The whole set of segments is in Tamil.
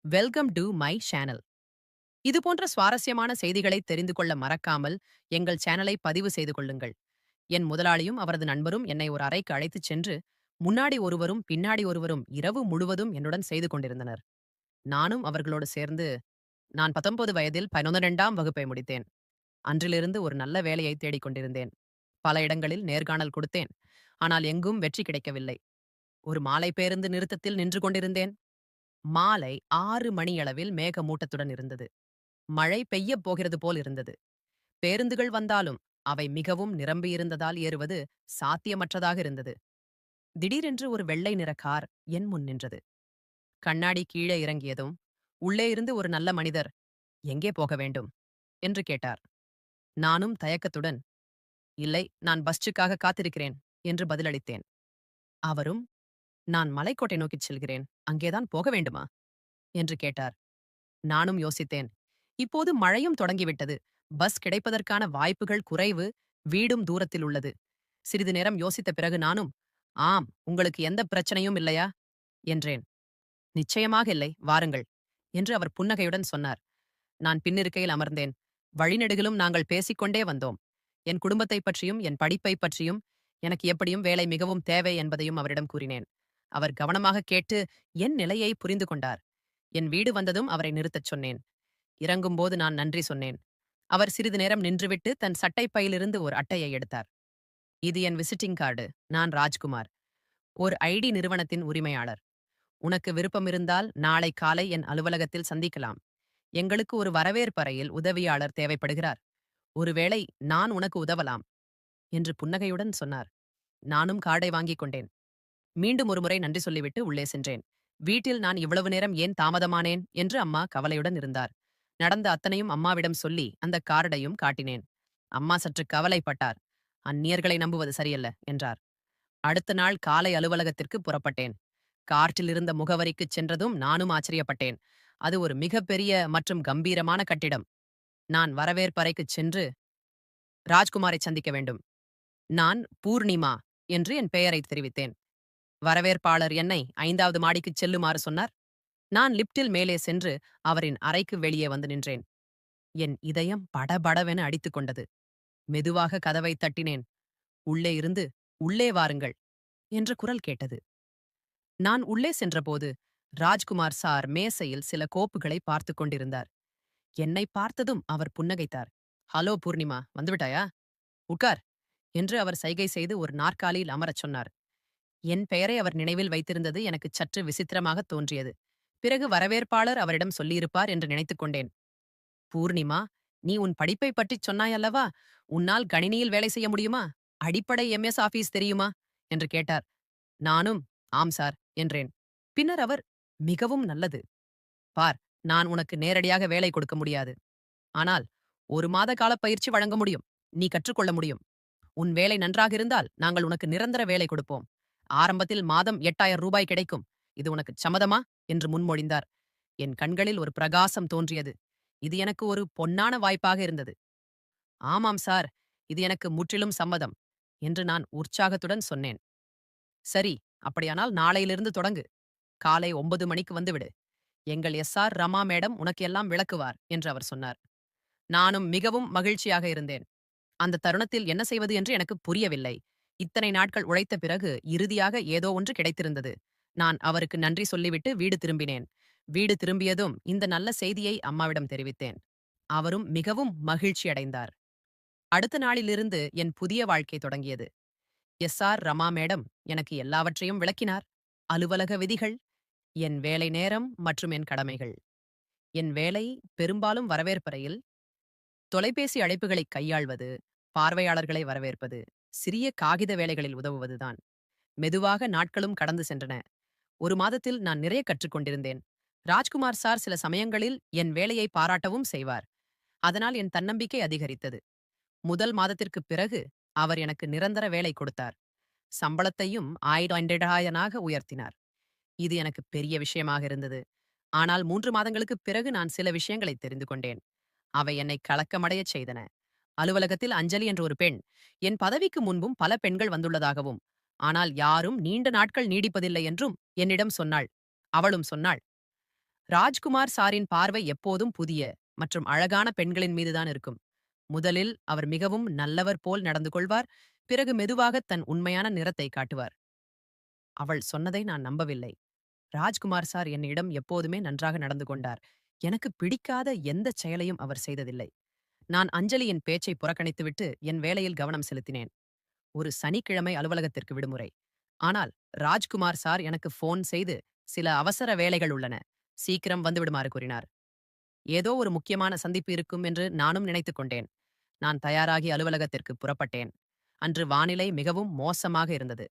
Welcome to my channel. இது போன்ற சுவாரஸ்யமான செய்திகளை தெரிந்து கொள்ள மறக்காமல் எங்கள் சேனலை பதிவு செய்து கொள்ளுங்கள். என் முதலாளியும் அவரது நண்பரும் என்னை ஒரு அறைக்கு அழைத்துச் சென்று முன்னாடி ஒருவரும் பின்னாடி ஒருவரும் இரவு முழுவதும் என்னுடன் செய்து கொண்டிருந்தனர். நானும் அவர்களோடு சேர்ந்து நான் 19 வயதில் 11ஆம் வகுப்பை முடித்தேன். அன்றிலிருந்து ஒரு நல்ல வேலையை தேடிக் கொண்டிருந்தேன். பல இடங்களில் நேர்காணல் கொடுத்தேன். ஆனால் எங்கும் வெற்றி கிடைக்கவில்லை. ஒரு மாலை பேருந்து நிறுத்தத்தில் நின்று கொண்டிருந்தேன். மாலை 6 மணியளவில் மேகமூட்டத்துடன் இருந்தது. மழை பெய்யப் போகிறது போல் இருந்தது. பேருந்துகள் வந்தாலும் அவை மிகவும் நிரம்பியிருந்ததால் ஏறுவது சாத்தியமற்றதாக இருந்தது. திடீரென்று ஒரு வெள்ளை நிற கார் என் முன் நின்றது. கண்ணாடி கீழே இறங்கியதும் உள்ளே இருந்து ஒரு நல்ல மனிதர், எங்கே போக வேண்டும் என்று கேட்டார். நானும் தயக்கத்துடன், இல்லை, நான் பஸ்ஸுக்காக காத்திருக்கிறேன் என்று பதிலளித்தேன். அவரும், நான் மலைக்கோட்டை நோக்கிச் செல்கிறேன், அங்கேதான் போக வேண்டுமா என்று கேட்டார். நானும் யோசித்தேன். இப்போது மழையும் தொடங்கிவிட்டது. பஸ் கிடைப்பதற்கான வாய்ப்புகள் குறைவு. வீடும் தூரத்தில் உள்ளது. சிறிது நேரம் யோசித்த பிறகு நானும், ஆம், உங்களுக்கு எந்த பிரச்சனையும் இல்லையா என்றேன். நிச்சயமாக இல்லை, வாருங்கள் என்று அவர் புன்னகையுடன் சொன்னார். நான் பின்னிருக்கையில் அமர்ந்தேன். வழிநெடுகிலும் நாங்கள் பேசிக்கொண்டே வந்தோம். என் குடும்பத்தைப் பற்றியும் என் படிப்பைப் பற்றியும் எனக்கு எப்படியும் வேலை மிகவும் தேவை என்பதையும் அவரிடம் கூறினேன். அவர் கவனமாக கேட்டு என் நிலையை புரிந்து கொண்டார். என் வீடு வந்ததும் அவரை நிறுத்தச் சொன்னேன். இறங்கும்போது நான் நன்றி சொன்னேன். அவர் சிறிது நேரம் நின்றுவிட்டு தன் சட்டைப்பையிலிருந்து ஒரு அட்டையை எடுத்தார். இது என் விசிட்டிங் கார்டு. நான் ராஜ்குமார், ஒரு ஐடி நிறுவனத்தின் உரிமையாளர். உனக்கு விருப்பமிருந்தால் நாளை காலை என் அலுவலகத்தில் சந்திக்கலாம். எங்களுக்கு ஒரு வரவேற்பறையில் உதவியாளர் தேவைப்படுகிறார். ஒருவேளை நான் உனக்கு உதவலாம் என்று புன்னகையுடன் சொன்னார். நானும் கார்டை வாங்கிக் கொண்டேன். மீண்டும் ஒருமுறை நன்றி சொல்லிவிட்டு உள்ளே சென்றேன். வீட்டில் நான் இவ்வளவு நேரம் ஏன் தாமதமானேன் என்று அம்மா கவலையுடன் இருந்தார். நடந்த அத்தனையும் அம்மாவிடம் சொல்லி அந்த கார்டையும் காட்டினேன். அம்மா சற்று கவலைப்பட்டார். அந்நியர்களை நம்புவது சரியல்ல என்றார். அடுத்த நாள் காலை அலுவலகத்திற்கு புறப்பட்டேன். கார்ட்டில் இருந்த முகவரிக்குச் சென்றதும் நானும் ஆச்சரியப்பட்டேன். அது ஒரு மிகப்பெரிய மற்றும் கம்பீரமான கட்டிடம். நான் வரவேற்பறைக்குச் சென்று ராஜ்குமாரை சந்திக்க வேண்டும். நான் பூர்ணிமா என்று என் பெயரை தெரிவித்தேன். வரவேற்பாளர் என்னை 5வது மாடிக்குச் செல்லுமாறு சொன்னார். நான் லிப்டில் மேலே சென்று அவரின் அறைக்கு வெளியே வந்து நின்றேன். என் இதயம் படபடவென அடித்துக் கொண்டது. மெதுவாக கதவைத் தட்டினேன். உள்ளே இருந்து, உள்ளே வாருங்கள் என்ற குரல் கேட்டது. நான் உள்ளே சென்றபோது ராஜ்குமார் சார் மேசையில் சில கோப்புகளை பார்த்துக் கொண்டிருந்தார். என்னை பார்த்ததும் அவர் புன்னகைத்தார். ஹலோ பூர்ணிமா, வந்துவிட்டாயா? உட்கார் என்று அவர் சைகை செய்து ஒரு நாற்காலியில் அமரச் சொன்னார். என் பெயரை அவர் நினைவில் வைத்திருந்தது எனக்கு சற்று விசித்திரமாகத் தோன்றியது. பிறகு வரவேற்பாளர் அவரிடம் சொல்லியிருப்பார் என்று நினைத்துக் கொண்டேன். பூர்ணிமா, நீ உன் படிப்பைப் பற்றிச் சொன்னாயல்லவா? உன்னால் கணினியில் வேலை செய்ய முடியுமா? அடிப்படை எம்எஸ் ஆபீஸ் தெரியுமா என்று கேட்டார். நானும் ஆம் சார் என்றேன். பின்னர் அவர், மிகவும் நல்லது. பார், நான் உனக்கு நேரடியாக வேலை கொடுக்க முடியாது. ஆனால் 1 மாத கால பயிற்சி வழங்க முடியும். நீ கற்றுக்கொள்ள முடியும். உன் வேலை நன்றாக இருந்தால் நாங்கள் உனக்கு நிரந்தர வேலை கொடுப்போம். ஆரம்பத்தில் மாதம் 8000 ரூபாய் கிடைக்கும். இது உனக்கு சம்மதமா என்று முன்மொழிந்தார். என் கண்களில் ஒரு பிரகாசம் தோன்றியது. இது எனக்கு ஒரு பொன்னான வாய்ப்பாக இருந்தது. ஆமாம் சார், இது எனக்கு முற்றிலும் சம்மதம் என்று நான் உற்சாகத்துடன் சொன்னேன். சரி, அப்படியானால் நாளையிலிருந்து தொடங்கு. காலை 9 மணிக்கு வந்துவிடு. எங்கள் எஸ்.ஆர். ரமா மேடம் உனக்கு எல்லாம் விளக்குவார் என்று அவர் சொன்னார். நானும் மிகவும் மகிழ்ச்சியாக இருந்தேன். அந்த தருணத்தில் என்ன செய்வது என்று எனக்கு புரியவில்லை. இத்தனை நாட்கள் உழைத்த பிறகு இறுதியாக ஏதோ ஒன்று கிடைத்திருந்தது. நான் அவருக்கு நன்றி சொல்லிவிட்டு வீடு திரும்பினேன். வீடு திரும்பியதும் இந்த நல்ல செய்தியை அம்மாவிடம் தெரிவித்தேன். அவரும் மிகவும் மகிழ்ச்சியடைந்தார். அடுத்த நாளிலிருந்து என் புதிய வாழ்க்கை தொடங்கியது. எஸ்.ஆர். ரமா மேடம் எனக்கு எல்லாவற்றையும் விளக்கினார். அலுவலக விதிகள், என் வேலை நேரம் மற்றும் என் கடமைகள். என் வேலை பெரும்பாலும் வரவேற்பறையில் தொலைபேசி அழைப்புகளை கையாள்வது, பார்வையாளர்களை வரவேற்பது, சிறிய காகித வேலைகளில் உதவுவதுதான். மெதுவாக நாட்களும் கடந்து சென்றன. 1 மாதத்தில் நான் நிறைய கற்றுக்கொண்டிருந்தேன். ராஜ்குமார் சார் சில சமயங்களில் என் வேலையை பாராட்டவும் செய்வார். அதனால் என் தன்னம்பிக்கை அதிகரித்தது. முதல் மாதத்திற்குப் பிறகு அவர் எனக்கு நிரந்தர வேலை கொடுத்தார். சம்பளத்தையும் 1500 உயர்த்தினார். இது எனக்கு பெரிய விஷயமாக இருந்தது. ஆனால் 3 மாதங்களுக்குப் பிறகு நான் சில விஷயங்களை தெரிந்து கொண்டேன். அவை என்னை கலக்கமடையச் செய்தன. அலுவலகத்தில் அஞ்சலி என்ற ஒரு பெண், என் பதவிக்கு முன்பும் பல பெண்கள் வந்துள்ளதாகவும், ஆனால் யாரும் நீண்ட நாட்கள் நீடிப்பதில்லை என்றும் என்னிடம் சொன்னாள். அவளும் சொன்னாள். ராஜ்குமார் சாரின் பார்வை எப்போதும் புதிய மற்றும் அழகான பெண்களின் மீதுதான் இருக்கும். முதலில் அவர் மிகவும் நல்லவர் போல் நடந்து கொள்வார். பிறகு மெதுவாக தன் உண்மையான நிறத்தை காட்டுவார். அவள் சொன்னதை நான் நம்பவில்லை. ராஜ்குமார் சார் என்னிடம் எப்போதுமே நன்றாக நடந்து கொண்டார். எனக்கு பிடிக்காத எந்தச் செயலையும் அவர் செய்ததில்லை. நான் அஞ்சலியின் பேச்சை புறக்கணித்துவிட்டு என் வேலையில் கவனம் செலுத்தினேன். ஒரு சனிக்கிழமை அலுவலகத்திற்கு விடுமுறை. ஆனால் ராஜ்குமார் சார் எனக்கு ஃபோன் செய்து, சில அவசர வேலைகள் உள்ளன, சீக்கிரம் வந்துவிடுமாறு கூறினார். ஏதோ ஒரு முக்கியமான சந்திப்பு இருக்கும் என்று நானும் நினைத்துக் கொண்டேன். நான் தயாராகி அலுவலகத்திற்கு புறப்பட்டேன். அன்று வானிலை மிகவும் மோசமாக இருந்தது.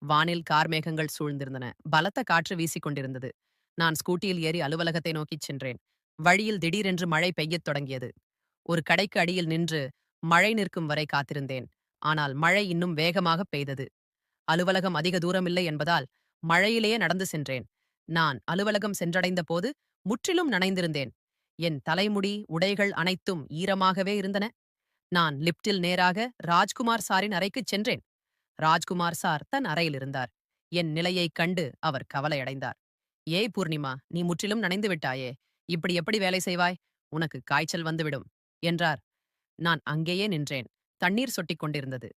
வானில் கார்மேகங்கள் சூழ்ந்திருந்தன. பலத்த காற்று வீசிக் கொண்டிருந்தது. நான் ஸ்கூட்டியில் ஏறி அலுவலகத்தை நோக்கிச் சென்றேன். வழியில் திடீரென்று மழை பெய்யத் தொடங்கியது. ஒரு கடைக்கு அடியில் நின்று மழை நிற்கும் வரை காத்திருந்தேன். ஆனால் மழை இன்னும் வேகமாக பெய்தது. அலுவலகம் அதிக தூரமில்லை என்பதால் மழையிலேயே நடந்து சென்றேன். நான் அலுவலகம் சென்றடைந்த போது முற்றிலும் நனைந்திருந்தேன். என் தலைமுடி, உடைகள் அனைத்தும் ஈரமாகவே இருந்தன. நான் லிப்டில் நேராக ராஜ்குமார் சாரின் அறைக்குச் சென்றேன். ராஜ்குமார் சார் தன் அறையில் இருந்தார். என் நிலையைக் கண்டு அவர் கவலையடைந்தார். ஏய் பூர்ணிமா, நீ முற்றிலும் நனைந்து விட்டாயே, இப்படி எப்படி வேலை செய்வாய்? உனக்கு காய்ச்சல் வந்துவிடும் என்றார். நான் அங்கேயே நின்றேன். தண்ணீர் சொட்டிக் கொண்டிருந்தது.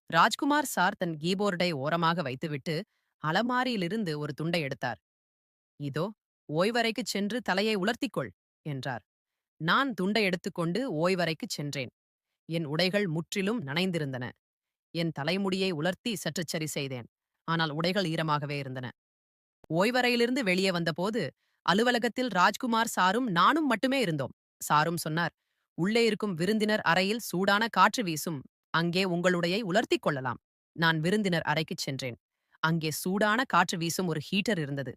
ராஜ்குமார் சார் தன் கீபோர்டை ஓரமாக வைத்துவிட்டு அலமாரியிலிருந்து ஒரு துண்டை எடுத்தார். இதோ, ஓய்வறைக்குச் சென்று தலையை உலர்த்திக்கொள் என்றார். நான் துண்டை எடுத்துக்கொண்டு ஓய்வறைக்குச் சென்றேன். என் உடைகள் முற்றிலும் நனைந்திருந்தன. என் தலைமுடியை உலர்த்தி சற்றுச் சரி செய்தேன். ஆனால் உடைகள் ஈரமாகவே இருந்தன. ஓய்வறையிலிருந்து வெளியே வந்தபோது அலுவலகத்தில் ராஜ்குமார் சாரும் நானும் மட்டுமே இருந்தோம். சாரும் சொன்னார், உள்ளே இருக்கும் விருந்தினர் அறையில் சூடான காற்று வீசும். அங்கே உங்களுடையை உலர்த்திக் கொள்ளலாம். நான் விருந்தினர் அறைக்குச் சென்றேன். அங்கே சூடான காற்று வீசும் ஒரு ஹீட்டர் இருந்தது.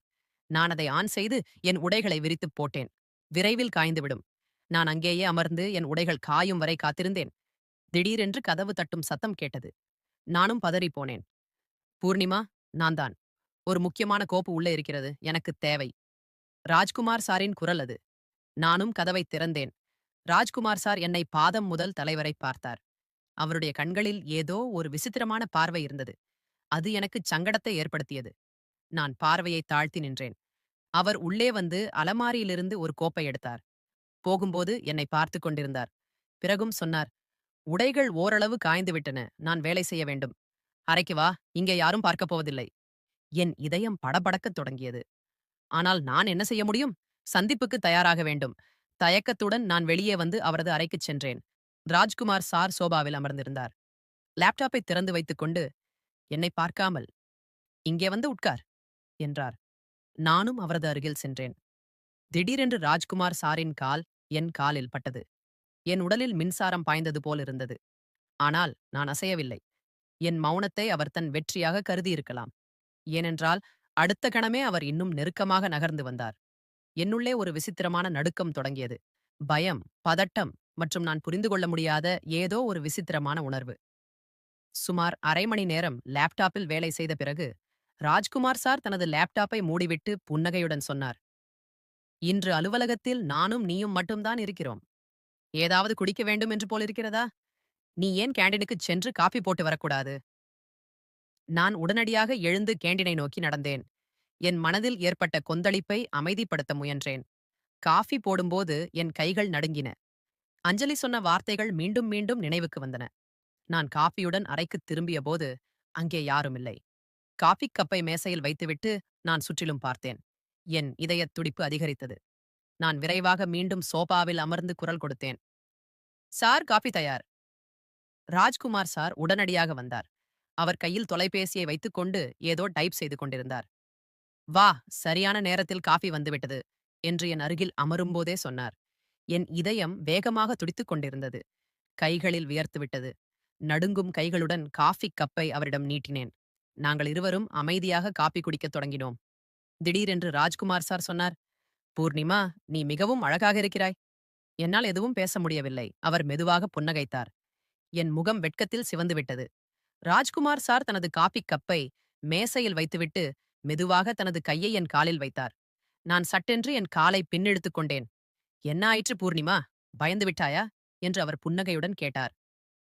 நான் அதை ஆன் செய்து என் உடைகளை விரித்துப் போட்டேன். விரைவில் காய்ந்துவிடும். நான் அங்கேயே அமர்ந்து என் உடைகள் காயும் வரை காத்திருந்தேன். திடீரென்று கதவு தட்டும் சத்தம் கேட்டது. நானும் பதறிப் போனேன். பூர்ணிமா, நான் தான். ஒரு முக்கியமான கோப்பு உள்ளே இருக்கிறது. எனக்குத் தேவை. ராஜ்குமார் சாரின் குரல் அது. நானும் கதவைத் திறந்தேன். ராஜ்குமார் சார் என்னை பாதம் முதல் தலைவரை பார்த்தார். அவருடைய கண்களில் ஏதோ ஒரு விசித்திரமான பார்வை இருந்தது. அது எனக்குச் சங்கடத்தை ஏற்படுத்தியது. நான் பார்வையை தாழ்த்தி நின்றேன். அவர் உள்ளே வந்து அலமாரியிலிருந்து ஒரு கோப்பை எடுத்தார். போகும்போது என்னை பார்த்துக் கொண்டிருந்தார். பிறகும் சொன்னார், உடைகள் ஓரளவு காய்ந்துவிட்டன. நான் வேலை செய்ய வேண்டும். அறைக்கு வா, இங்கே யாரும் பார்க்கப் போவதில்லை. என் இதயம் படபடக்கத் தொடங்கியது. ஆனால் நான் என்ன செய்ய முடியும்? சந்திப்புக்கு தயாராக வேண்டும். தயக்கத்துடன் நான் வெளியே வந்து அவரது அறைக்குச் சென்றேன். ராஜ்குமார் சார் சோபாவில் அமர்ந்திருந்தார். லேப்டாப்பை திறந்து வைத்துக்கொண்டு, என்னை பார்க்காமல், இங்கே வந்து உட்கார் என்றார். நானும் அவரது அருகில் சென்றேன். திடீரென்று ராஜ்குமார் சாரின் கால் என் காலில் பட்டது. என் உடலில் மின்சாரம் பாய்ந்தது போலிருந்தது. ஆனால் நான் அசையவில்லை. என் மௌனத்தை அவர் தன் வெற்றியாக கருதியிருக்கலாம். ஏனென்றால் அடுத்த கணமே அவர் இன்னும் நெருக்கமாக நகர்ந்து வந்தார். என்னுள்ளே ஒரு விசித்திரமான நடுக்கம் தொடங்கியது. பயம், பதட்டம் மற்றும் நான் புரிந்து கொள்ள முடியாத ஏதோ ஒரு விசித்திரமான உணர்வு. சுமார் அரை மணி நேரம் லேப்டாப்பில் வேலை செய்த பிறகு ராஜ்குமார் சார் தனது லேப்டாப்பை மூடிவிட்டு புன்னகையுடன் சொன்னார், இன்று அலுவலகத்தில் நானும் நீயும் மட்டும்தான் இருக்கிறோம். ஏதாவது குடிக்க வேண்டும் என்று போலிருக்கிறதா? நீ ஏன் கேண்டீனுக்குச் சென்று காபி போட்டு வரக்கூடாது? நான் உடனடியாக எழுந்து கேண்டீனை நோக்கி நடந்தேன். என் மனதில் ஏற்பட்ட கொந்தளிப்பை அமைதிப்படுத்த முயன்றேன். காஃபி போடும்போது என் கைகள் நடுங்கின. அஞ்சலி சொன்ன வார்த்தைகள் மீண்டும் மீண்டும் நினைவுக்கு வந்தன. நான் காஃபியுடன் அறைக்குத் திரும்பியபோது அங்கே யாருமில்லை. காஃபி கப்பை மேசையில் வைத்துவிட்டு நான் சுற்றிலும் பார்த்தேன். என் இதயத் துடிப்பு அதிகரித்தது. நான் விரைவாக மீண்டும் சோபாவில் அமர்ந்து குரல் கொடுத்தேன். சார், காஃபி தயார். ராஜ்குமார் சார் உடனடியாக வந்தார். அவர் கையில் தொலைபேசியை வைத்துக்கொண்டு ஏதோ டைப் செய்து கொண்டிருந்தார். வா, சரியான நேரத்தில் காஃபி வந்துவிட்டது என்று என் அருகில் அமரும்போதே சொன்னார். என் இதயம் வேகமாக துடித்துக் கொண்டிருந்தது. கைகளில் வியர்த்துவிட்டது. நடுங்கும் கைகளுடன் காஃபி கப்பை அவரிடம் நீட்டினேன். நாங்கள் இருவரும் அமைதியாக காபி குடிக்கத் தொடங்கினோம். திடீரென்று ராஜ்குமார் சார் சொன்னார், பூர்ணிமா, நீ மிகவும் அழகாக இருக்கிறாய். என்னால் எதுவும் பேச முடியவில்லை. அவர் மெதுவாக புன்னகைத்தார். என் முகம் வெட்கத்தில் சிவந்துவிட்டது. ராஜ்குமார் சார் தனது காபி கப்பை மேசையில் வைத்துவிட்டு மெதுவாக தனது கையை என் காலில் வைத்தார். நான் சட்டென்று என் காலை பின்னெடுத்துக் கொண்டேன். என்ன ஆயிற்று பூர்ணிமா? பயந்து விட்டாயா என்று அவர் புன்னகையுடன் கேட்டார்.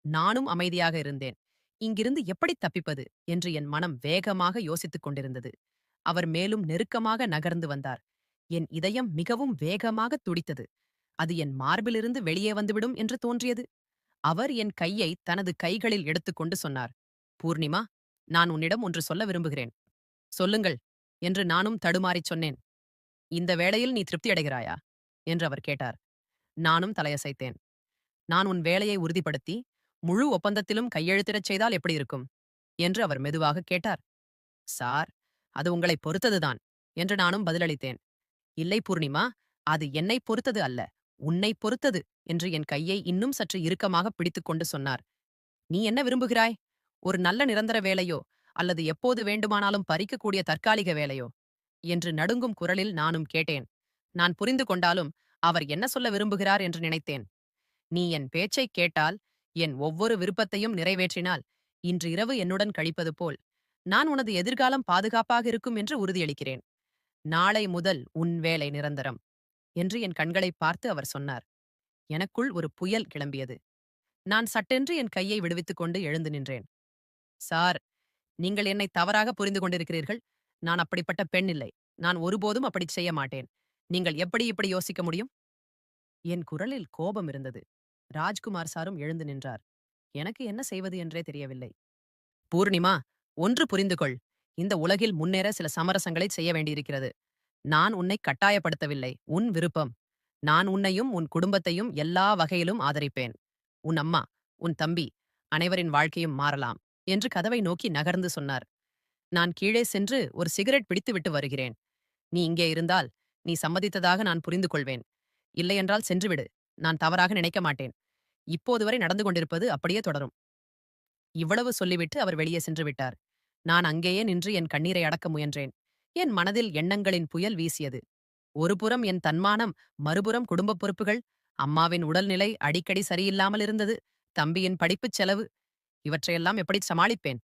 நானும் அமைதியாக இருந்தேன். இங்கிருந்து எப்படி தப்பிப்பது என்று என் மனம் வேகமாக யோசித்துக் கொண்டிருந்தது. அவர் மேலும் நெருக்கமாக நகர்ந்து வந்தார். என் இதயம் மிகவும் வேகமாக துடித்தது. அது என் மார்பிலிருந்து வெளியே வந்துவிடும் என்று தோன்றியது. அவர் என் கையை தனது கைகளில் எடுத்துக்கொண்டு சொன்னார், பூர்ணிமா, நான் உன்னிடம் ஒன்று சொல்ல விரும்புகிறேன். சொல்லுங்கள் என்று நானும் தடுமாறிச் சொன்னேன். இந்த வேளையில் நீ திருப்தி அடைகிறாயா என்று அவர் கேட்டார். நானும் தலையசைத்தேன். நான் உன் வேலையை உறுதிப்படுத்தி முழு ஒப்பந்தத்திலும் கையெழுத்திடச் செய்தால் எப்படி இருக்கும் என்று அவர் மெதுவாக கேட்டார். சார், அது உங்களை பொறுத்ததுதான் என்று நானும் பதிலளித்தேன். இல்லை பூர்ணிமா, அது என்னை பொறுத்தது அல்ல, உன்னை பொறுத்தது என்று என் கையை இன்னும் சற்று இறுக்கமாக பிடித்துக்கொண்டு சொன்னார். நீ என்ன விரும்புகிறாய்? ஒரு நல்ல நிரந்தர வேலையோ அல்லது எப்போது வேண்டுமானாலும் பறிக்கக்கூடிய தற்காலிக வேலையோ என்று நடுங்கும் குரலில் நானும் கேட்டேன். நான் புரிந்து கொண்டாலும் அவர் என்ன சொல்ல விரும்புகிறார் என்று நினைத்தேன். நீ என் பேச்சைக் கேட்டால், என் ஒவ்வொரு விருப்பத்தையும் நிறைவேற்றினால், இன்று இரவு என்னுடன் கழிப்பது போல் நான் உனது எதிர்காலம் பாதுகாப்பாக இருக்கும் என்று உறுதியளிக்கிறேன். நாளை முதல் உன் வேலை நிரந்தரம் என்று என் கண்களைப் பார்த்து அவர் சொன்னார். எனக்குள் ஒரு புயல் கிளம்பியது. நான் சட்டென்று என் கையை விடுவித்துக் கொண்டு எழுந்து நின்றேன். சார், நீங்கள் என்னை தவறாக புரிந்து கொண்டிருக்கிறீர்கள். நான் அப்படிப்பட்ட பெண் இல்லை. நான் ஒருபோதும் அப்படிச் செய்ய மாட்டேன். நீங்கள் எப்படி இப்படி யோசிக்க முடியும்? என் குரலில் கோபம் இருந்தது. ராஜ்குமார் சாரும் எழுந்து நின்றார். எனக்கு என்ன செய்வது என்றே தெரியவில்லை. பூர்ணிமா, ஒன்று புரிந்து கொள். இந்த உலகில் முன்னேற சில சமரசங்களை செய்ய வேண்டியிருக்கிறது. நான் உன்னை கட்டாயப்படுத்தவில்லை. உன் விருப்பம். நான் உன்னையும் உன் குடும்பத்தையும் எல்லா வகையிலும் ஆதரிப்பேன். உன் அம்மா, உன் தம்பி, அனைவரின் வாழ்க்கையும் மாறலாம் என்று கதவை நோக்கி நகர்ந்து சொன்னார். நான் கீழே சென்று ஒரு சிகரெட் பிடித்துவிட்டு வருகிறேன். நீ இங்கே இருந்தால் நீ சம்மதித்ததாக நான் புரிந்து கொள்வேன். இல்லையென்றால் சென்றுவிடு. நான் தவறாக நினைக்க மாட்டேன். இப்போது வரை நடந்து கொண்டிருப்பது அப்படியே தொடரும். இவ்வளவு சொல்லிவிட்டு அவர் வெளியே சென்று விட்டார். நான் அங்கேயே நின்று என் கண்ணீரை அடக்க முயன்றேன். என் மனதில் எண்ணங்களின் புயல் வீசியது. ஒருபுறம் என் தன்மானம், மறுபுறம் குடும்பப் பொறுப்புகள், அம்மாவின் உடல்நிலை அடிக்கடி சரியில்லாமல் இருந்தது, தம்பியின் படிப்புச் செலவு. இவற்றையெல்லாம் எப்படி சமாளிப்பேன்?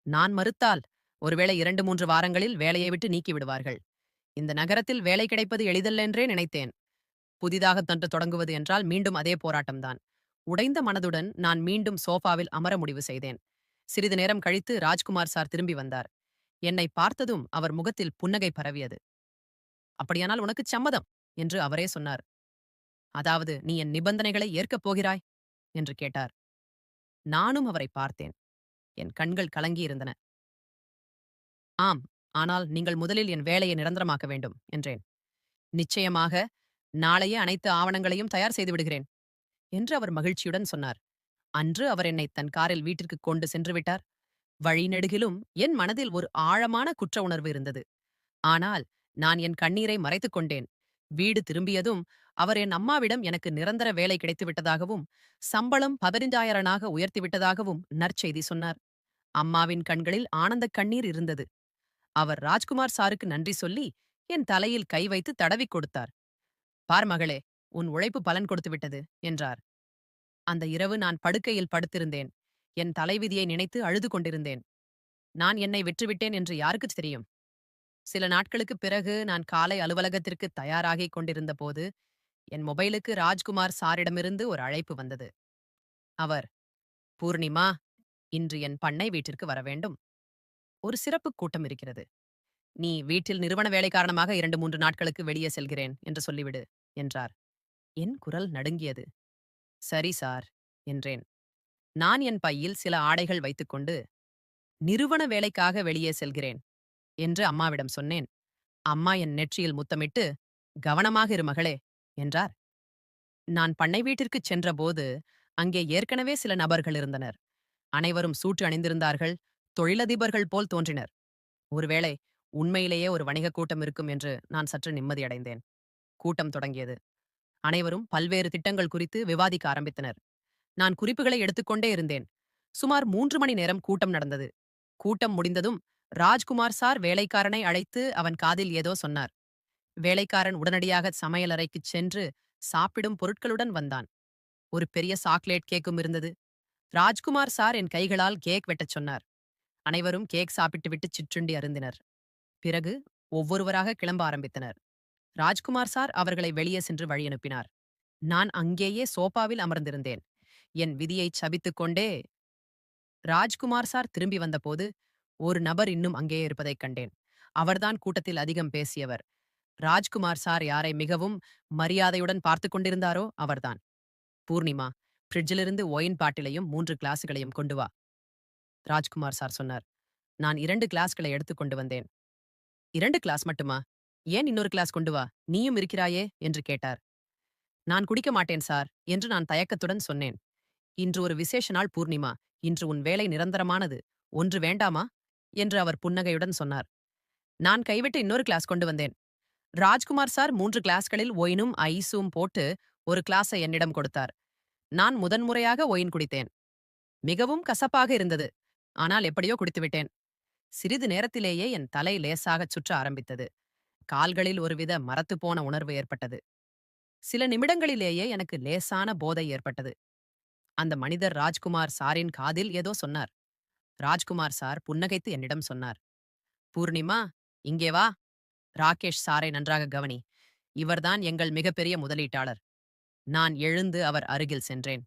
நான் மறுத்தால் ஒருவேளை 2, 3 வாரங்களில் வேலையை விட்டு நீக்கி விடுவார்கள். இந்த நகரத்தில் வேலை கிடைப்பது எளிதல்லென்றே நினைத்தேன். புதிதாக தன்று தொடங்குவது என்றால் மீண்டும் அதே போராட்டம்தான். உடைந்த மனதுடன் நான் மீண்டும் சோஃபாவில் அமர முடிவு செய்தேன். சிறிது நேரம் கழித்து ராஜ்குமார் சார் திரும்பி வந்தார். என்னை பார்த்ததும் அவர் முகத்தில் புன்னகை பரவியது. அப்படியானால் உனக்குச் சம்மதம் என்று அவரே சொன்னார். அதாவது நீ என் நிபந்தனைகளை ஏற்கப் போகிறாய் என்று கேட்டார். நானும் அவரை பார்த்தேன். என் கண்கள் கலங்கியிருந்தன. ஆம், ஆனால் நீங்கள் முதலில் என் வேலையை நிரந்தரமாக்க வேண்டும் என்றேன். நிச்சயமாக, நாளையே அனைத்து ஆவணங்களையும் தயார் செய்து விடுகிறேன் என்று அவர் மகிழ்ச்சியுடன் சொன்னார். அன்று அவர் என்னை தன் காரில் வீட்டிற்கு கொண்டு சென்று விட்டார். வழிநெடுகிலும் என் மனதில் ஒரு ஆழமான குற்ற உணர்வு இருந்தது. ஆனால் நான் என் கண்ணீரை மறைத்துக் கொண்டேன். வீடு திரும்பியதும் அவர் என் அம்மாவிடம் எனக்கு நிரந்தர வேலை கிடைத்துவிட்டதாகவும் சம்பளம் 15,000 உயர்த்திவிட்டதாகவும் நற்செய்தி சொன்னார். அம்மாவின் கண்களில் ஆனந்தக் கண்ணீர் இருந்தது. அவர் ராஜ்குமார் சாருக்கு நன்றி சொல்லி என் தலையில் கை வைத்து தடவிக் கொடுத்தார். பார் மகளே, உன் உழைப்பு பலன் கொடுத்து விட்டது என்றார். அந்த இரவு நான் படுக்கையில் படுத்திருந்தேன். என் தலைவிதியை நினைத்து அழுது கொண்டிருந்தேன். நான் என்னை விற்றுவிட்டேன் என்று யாருக்குத் தெரியும்? சில நாட்களுக்குப் பிறகு நான் காலை அலுவலகத்திற்கு தயாராகிக் கொண்டிருந்த போது என் மொபைலுக்கு ராஜ்குமார் சாரிடமிருந்து ஒரு அழைப்பு வந்தது. அவர், பூர்ணிமா, இன்று என் பண்ணை வீட்டிற்கு வர வேண்டும். ஒரு சிறப்புக் கூட்டம் இருக்கிறது. நீ வீட்டில் நிறுவன வேலை காரணமாக 2, 3 நாட்களுக்கு வெளியே செல்கிறேன் என்று சொல்லிவிடு என்றார். என் குரல் நடுங்கியது. சரி சார் என்றேன். நான் என் பையில் சில ஆடைகள் வைத்துக்கொண்டு, நிறுவன வேலைக்காக வெளியே செல்கிறேன் என்று அம்மாவிடம் சொன்னேன். அம்மா என் நெற்றியில் முத்தமிட்டு, கவனமாக இரு மகளே என்றார். நான் பண்ணை வீட்டிற்குச் சென்றபோது அங்கே ஏற்கனவே சில நபர்கள் இருந்தனர். அனைவரும் சூட்டு அணிந்திருந்தார்கள். தொழிலதிபர்கள் போல் தோன்றினர். ஒருவேளை உண்மையிலேயே ஒரு வணிகக் கூட்டம் இருக்கும் என்று நான் சற்று நிம்மதியடைந்தேன். கூட்டம் தொடங்கியது. அனைவரும் பல்வேறு திட்டங்கள் குறித்து விவாதிக்க ஆரம்பித்தனர். நான் குறிப்புகளை எடுத்துக்கொண்டே இருந்தேன். சுமார் 3 மணி நேரம் கூட்டம் நடந்தது. கூட்டம் முடிந்ததும் ராஜ்குமார் சார் வேலைக்காரனை அழைத்து அவன் காதில் ஏதோ சொன்னார். வேலைக்காரன் உடனடியாக சமையலறைக்குச் சென்று சாப்பிடும் பொருட்களுடன் வந்தான். ஒரு பெரிய சாக்லேட் கேக்கும் இருந்தது. ராஜ்குமார் சார் என் கைகளால் கேக் வெட்டச் சொன்னார். அனைவரும் கேக் சாப்பிட்டுவிட்டு சிற்றுண்டி அருந்தினர். பிறகு ஒவ்வொருவராக கிளம்ப ஆரம்பித்தனர். ராஜ்குமார் சார் அவர்களை வெளியே சென்று வழியனுப்பினார். நான் அங்கேயே சோபாவில் அமர்ந்திருந்தேன். என் விதியைச் சபித்துக் கொண்டே ராஜ்குமார் சார் திரும்பி வந்தபோது ஒரு நபர் இன்னும் அங்கேயே இருப்பதைக் கண்டேன். அவர்தான் கூட்டத்தில் அதிகம் பேசியவர். ராஜ்குமார் சார் யாரை மிகவும் மரியாதையுடன் பார்த்துக் கொண்டிருந்தாரோ அவர்தான். பூர்ணிமா, ஃப்ரிட்ஜிலிருந்து ஒயின் பாட்டிலையும் 3 கிளாஸ்களையும் கொண்டு வா. ராஜ்குமார் சார் சொன்னார். நான் 2 கிளாஸ்களை எடுத்துக் கொண்டு வந்தேன். 2 கிளாஸ் மட்டுமா? ஏன் இன்னொரு கிளாஸ் கொண்டு வா? நீயும் இருக்கிறாயே என்று கேட்டார். நான் குடிக்க மாட்டேன் சார் என்று நான் தயக்கத்துடன் சொன்னேன். இன்று ஒரு விசேஷ நாள் பூர்ணிமா. இன்று உன் வேலை நிரந்தரமானது. ஒன்று வேண்டாமா? என்று அவர் புன்னகையுடன் சொன்னார். நான் கைவிட்டு இன்னொரு கிளாஸ் கொண்டு வந்தேன். ராஜ்குமார் சார் 3 கிளாஸ்களில் ஒயினும் ஐஸும் போட்டு ஒரு கிளாஸை என்னிடம் கொடுத்தார். நான் முதன்முறையாக ஒயின் குடித்தேன். மிகவும் கசப்பாக இருந்தது. ஆனால் எப்படியோ குடித்துவிட்டேன். சிறிது நேரத்திலேயே என் தலை லேசாகச் சுற்ற ஆரம்பித்தது. கால்களில் ஒருவித மரத்துப்போன உணர்வு ஏற்பட்டது. சில நிமிடங்களிலேயே எனக்கு லேசான போதை ஏற்பட்டது. அந்த மனிதர் ராஜ்குமார் சாரின் காதில் ஏதோ சொன்னார். ராஜ்குமார் சார் புன்னகைத்து என்னிடம் சொன்னார். பூர்ணிமா, இங்கே வா. ராகேஷ் சாரை நன்றாக கவனி. இவர்தான் எங்கள் மிகப்பெரிய முதலீட்டாளர். நான் எழுந்து அவர் அருகில் சென்றேன்.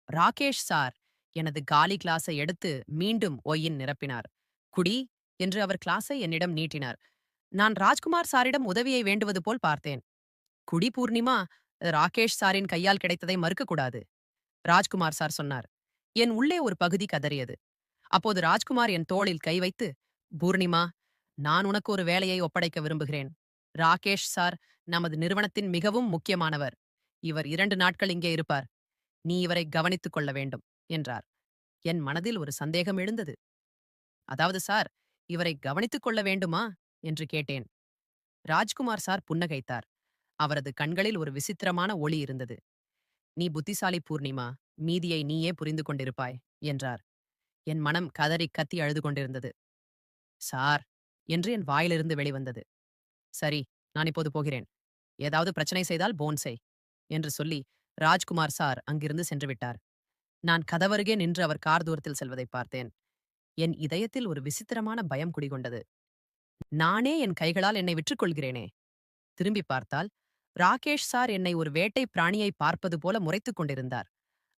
ராகேஷ் சார் எனது காலி கிளாஸை எடுத்து மீண்டும் ஒயின் நிரப்பினார். குடி என்று அவர் கிளாஸை என்னிடம் நீட்டினார். நான் ராஜ்குமார் சாரிடம் உதவியை வேண்டுவது போல் பார்த்தேன். குடி பூர்ணிமா, ராகேஷ் சாரின் கையால் கிடைத்ததை மறுக்கக்கூடாது. ராஜ்குமார் சார் சொன்னார். என் உள்ளே ஒரு பகுதி கதறியது. அப்போது ராஜ்குமார் என் தோளில் கை வைத்து, பூர்ணிமா, நான் உனக்கு ஒரு வேலையை ஒப்படைக்க விரும்புகிறேன். ராகேஷ் சார் நமது நிறுவனத்தின் மிகவும் முக்கியமானவர். இவர் 2 நாட்கள் இங்கே இருப்பார். நீ இவரை கவனித்துக் கொள்ள வேண்டும் என்றார். என் மனதில் ஒரு சந்தேகம் எழுந்தது. அதாவது சார், இவரை கவனித்துக் கொள்ள வேண்டுமா என்று கேட்டேன். ராஜ்குமார் சார் புன்னகைத்தார். அவரது கண்களில் ஒரு விசித்திரமான ஒளி இருந்தது. நீ புத்திசாலி பூர்ணிமா, மீதியை நீயே புரிந்து கொண்டிருப்பாய் என்றார். என் மனம் கதறி கத்தி அழுது கொண்டிருந்தது. சார் என்று என் வாயிலிருந்து வெளிவந்தது. சரி, நான் இப்போது போகிறேன். ஏதாவது பிரச்சனை செய்தால் போன் செய் என்று சொல்லி ராஜ்குமார் சார் அங்கிருந்து சென்று விட்டார். நான் கதவருகே நின்று அவர் கார் தூரத்தில் செல்வதை பார்த்தேன். என் இதயத்தில் ஒரு விசித்திரமான பயம் குடிகொண்டது. நானே என் கைகளால் என்னை விற்றுக் கொள்கிறேனே. திரும்பி பார்த்தால் ராகேஷ் சார் என்னை ஒரு வேட்டை பிராணியை பார்ப்பது போல முறைத்துக் கொண்டிருந்தார்.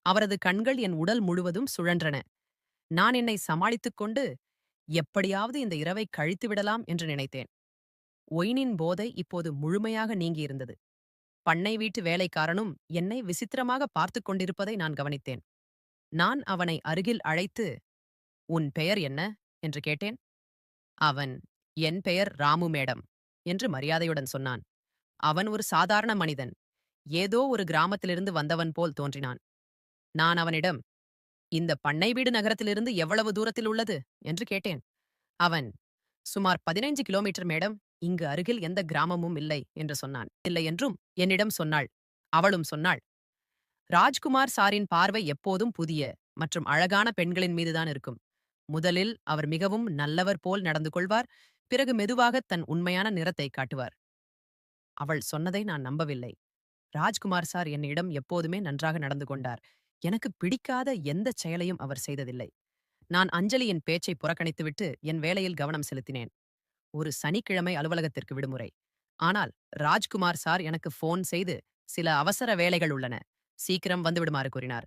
அவரது கண்கள் என் உடல் முழுவதும் சுழன்றன. நான் என்னை சமாளித்துக் கொண்டு எப்படியாவது இந்த இரவை கழித்து விடலாம் என்று நினைத்தேன். ஒயினின் போதை இப்போது முழுமையாக நீங்கியிருந்தது. பண்ணை வீட்டு வேலைக்காரனும் என்னை விசித்திரமாக பார்த்துக் கொண்டிருப்பதை நான் கவனித்தேன். நான் அவனை அருகில் அழைத்து, உன் பெயர் என்ன என்று கேட்டேன். அவன், என் பெயர் ராமு மேடம் என்று மரியாதையுடன் சொன்னான். அவன் ஒரு சாதாரண மனிதன். ஏதோ ஒரு கிராமத்திலிருந்து வந்தவன் போல் தோன்றினான். நான் அவனிடம், இந்த பண்ணை வீடு நகரத்திலிருந்து எவ்வளவு தூரத்தில் உள்ளது என்று கேட்டேன். அவன், சுமார் 15 கிலோமீட்டர் மேடம். இங்கு அருகில் எந்த கிராமமும் இல்லை என்று சொன்னான். இல்லை என்றும் என்னிடம் சொன்னாள். அவளும் சொன்னாள். ராஜ்குமார் சாரின் பார்வை எப்போதும் புதிய மற்றும் அழகான பெண்களின் மீதுதான் இருக்கும். முதலில் அவர் மிகவும் நல்லவர் போல் நடந்து கொள்வார். பிறகு மெதுவாக தன் உண்மையான நிறத்தை காட்டுவார். அவள் சொன்னதை நான் நம்பவில்லை. ராஜ்குமார் சார் என்னிடம் எப்போதுமே நன்றாக நடந்து கொண்டார். எனக்கு பிடிக்காத எந்த செயலையும் அவர் செய்ததில்லை. நான் அஞ்சலியின் பேச்சை புறக்கணித்துவிட்டு என் வேலையில் கவனம் செலுத்தினேன். ஒரு சனிக்கிழமை அலுவலகத்திற்கு விடுமுறை. ஆனால் ராஜ்குமார் சார் எனக்கு போன் செய்து, சில அவசர வேலைகள் உள்ளன, சீக்கிரம் வந்துவிடுமாறு கூறினார்.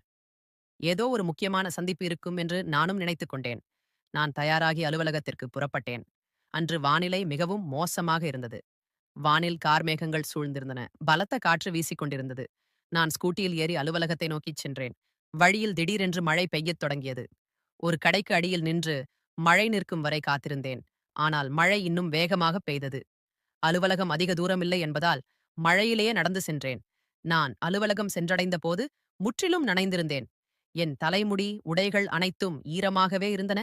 ஏதோ ஒரு முக்கியமான சந்திப்பு இருக்கும் என்று நானும் நினைத்துக் கொண்டேன். நான் தயாராகி அலுவலகத்திற்கு புறப்பட்டேன். அன்று வானிலை மிகவும் மோசமாக இருந்தது. வானில் கார்மேகங்கள் சூழ்ந்திருந்தன. பலத்த காற்று வீசிக் கொண்டிருந்தது. நான் ஸ்கூட்டியில் ஏறி அலுவலகத்தை நோக்கிச் சென்றேன். வழியில் திடீரென்று மழை பெய்யத் தொடங்கியது. ஒரு கடைக்கு அடியில் நின்று மழை நிற்கும் வரை காத்திருந்தேன். ஆனால் மழை இன்னும் வேகமாக பெய்தது. அலுவலகம் அதிக தூரமில்லை என்பதால் மழையிலேயே நடந்து சென்றேன். நான் அலுவலகம் சென்றடைந்த போது முற்றிலும் நனைந்திருந்தேன். என் தலைமுடி, உடைகள் அனைத்தும் ஈரமாகவே இருந்தன.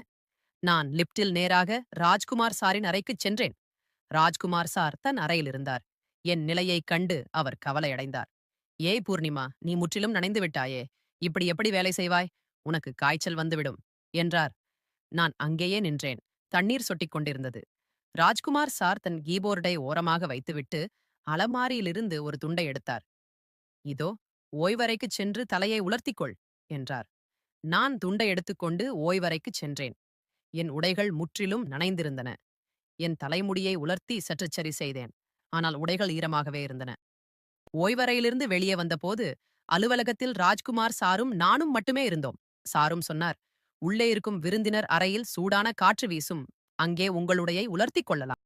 நான் லிப்டில் நேராக ராஜ்குமார் சாரின் அறைக்குச் சென்றேன். ராஜ்குமார் சார் தன் அறையில் இருந்தார். என் நிலையைக் கண்டு அவர் கவலையடைந்தார். ஏய் பூர்ணிமா, நீ முற்றிலும் நனைந்து விட்டாயே. இப்படி எப்படி வேலை செய்வாய்? உனக்கு காய்ச்சல் வந்துவிடும் என்றார். நான் அங்கேயே நின்றேன். தண்ணீர் சொட்டிக் கொண்டிருந்தது. ராஜ்குமார் சார் தன் கீபோர்டை ஓரமாக வைத்துவிட்டு அலமாரியிலிருந்து ஒரு துண்டை எடுத்தார். இதோ, ஓய்வறைக்குச் சென்று தலையை உலர்த்திக்கொள் என்றார். நான் துண்டை எடுத்துக்கொண்டு ஓய்வறைக்குச் சென்றேன். என் உடைகள் முற்றிலும் நனைந்திருந்தன. என் தலைமுடியை உலர்த்தி சற்றுச் சரி செய்தேன். ஆனால் உடைகள் ஈரமாகவே இருந்தன. ஓய்வறையிலிருந்து வெளியே வந்தபோது அலுவலகத்தில் ராஜ்குமார் சாரும் நானும் மட்டுமே இருந்தோம். சாரும் சொன்னார், உள்ளே இருக்கும் விருந்தினர் அறையில் சூடான காற்று வீசும். அங்கே உங்களுடையை உலர்த்திக் கொள்ளலாம்.